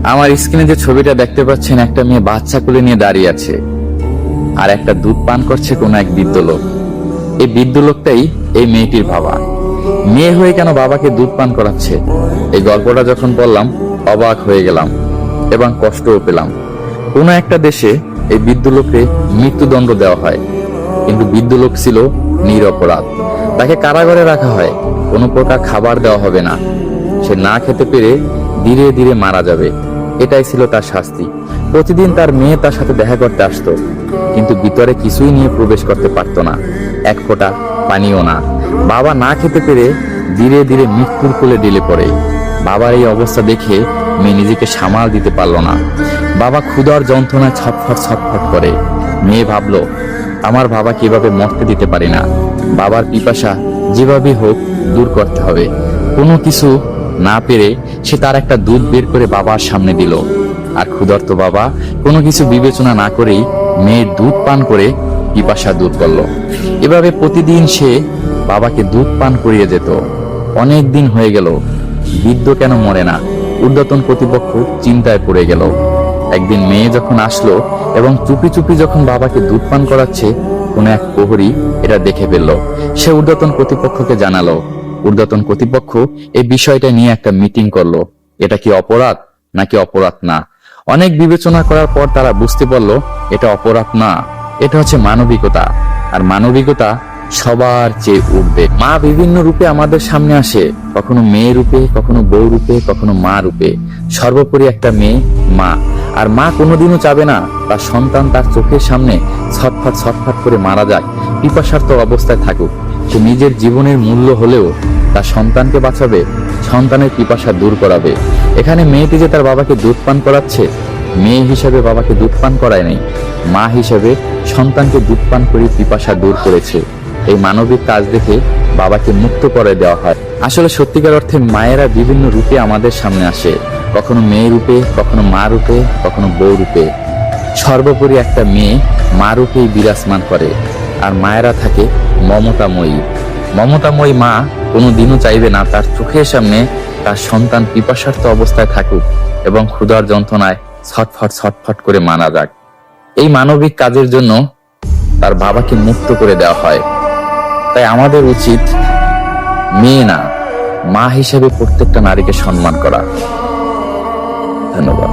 আমার স্ক্রিনে যে ছবিটা দেখতে পাচ্ছেন, একটা মেয়ে বাচ্চা কোলে নিয়ে দাঁড়িয়ে আছে আর একটা দুধ পান করছে কোন এক বৃদ্ধ লোক। এই বৃদ্ধ লোকটাই এই মেয়েটির বাবা। মেয়ে হয়ে কেন বাবাকে দুধ পান করাচ্ছে? এই গল্পটা যখন বললাম অবাক হয়ে গেলাম এবং কষ্টও পেলাম। কোন একটা দেশে এই বৃদ্ধ লোককে মৃত্যুদণ্ড দেওয়া হয়, কিন্তু বৃদ্ধ লোক ছিল নিরপরাধ। তাকে কারাগারে রাখা হয়, কোনো প্রকার খাবার দেওয়া হবে না। সে না খেতে পেরে ধীরে ধীরে মারা যাবে, এটাই ছিল তার শাস্তি। প্রতিদিন তার মেয়ে তার সাথে দেখা করতে আসতো, কিন্তু ভিতরে কিছুই নিয়ে প্রবেশ করতে পারতো না, এক ফোঁটা পানিও না। বাবা না খেতে পেরে ধীরে ধীরে মৃত্যুর কোলে ঢলে পড়ে। বাবার এই অবস্থা দেখে মেয়ে নিজেকে সামাল দিতে পারলো না। বাবা ক্ষুধার যন্ত্রণায় ছটফট ছটফট করে। মেয়ে ভাবলো, আমার বাবা কিভাবে মরতে দিতে পারি না। বাবার পিপাসা যেভাবে হোক দূর করতে হবে। কোনো কিছু না পেরে সে তার একটা দুধ বের করে বাবার সামনে দিল, আর ক্ষুধার্ত বাবা কোনো কিছু বিবেচনা না করেই মেয়ের দুধ পান করে পিপাসা দূর করলো। এভাবে প্রতিদিন সে বাবাকে দুধ পান করিয়ে যেত। অনেক দিন হয়ে গেল, বৃদ্ধ কেন মরে না? ঊর্ধ্বতন কর্তৃপক্ষ চিন্তায় পড়ে গেল। একদিন মেয়ে যখন আসলো এবং চুপি চুপি যখন বাবাকে দুধ পান করাচ্ছে, কোন এক প্রহরী এটা দেখে ফেললো। সে ঊর্ধ্বতন কর্তৃপক্ষকে জানালো। ঊর্ধ্বতন কর্তৃপক্ষ এই বিষয়টা নিয়ে একটা মিটিং করলো। এটা কি অপরাধ নাকি অপরাধ না? অনেক বিবেচনা করার পর তারা বুঝতে পারলো এটা অপরাধ না, এটা হচ্ছে মানবিকতা। আর মানবিকতা সবার চেয়ে উঠবে। মা বিভিন্ন রূপে আমাদের সামনে আসে, কখনো মেয়ে রূপে, কখনো বউ রূপে, কখনো মা রূপে। সর্বোপরি একটা মেয়ে মা। আর মা কোনোদিনও চাবে না তার সন্তান তার চোখের সামনে ছটফট ছটফট করে মারা যাক, পিপাসার্ত অবস্থায় থাকুক। সে নিজের জীবনের মূল্য হলেও তার সন্তানকে বাঁচাবে, সন্তানের পিপাসা দূর করাবে। এখানে মেয়েটি যে তার বাবাকে দুধ পান করাচ্ছে, মেয়ে হিসেবে বাবাকে দুধ পান করায় নাই, মা হিসেবে সন্তানকে দুধ পান করে পিপাসা দূর করেছে। এই মানবিক কাজ দেখে বাবাকে মুক্ত করে দেওয়া হয়। আসলে সত্যিকার অর্থে মায়েরা বিভিন্ন রূপে আমাদের সামনে আসে, কখনো মেয়ে রূপে, কখনো মা রূপে, কখনো বউ রূপে। সর্বোপরি একটা মেয়ে মা রূপেই বিরাজমান করে। আর মায়েরা থাকে মমতাময়ী। মমতাময়ী মা কোনোদিনও চাইবে না তার চোখের সামনে তার সন্তান পিপাসার্ত অবস্থায় থাকুক এবং ক্ষুধার যন্ত্রণায় ছটফট ছটফট করে মারা যাক। এই মানবিক কাজের জন্য তার বাবাকে মুক্ত করে দেওয়া হয়। তাই আমাদের উচিত মেয়ে না, মা হিসেবে প্রত্যেকটা নারীকে সম্মান করা। ধন্যবাদ।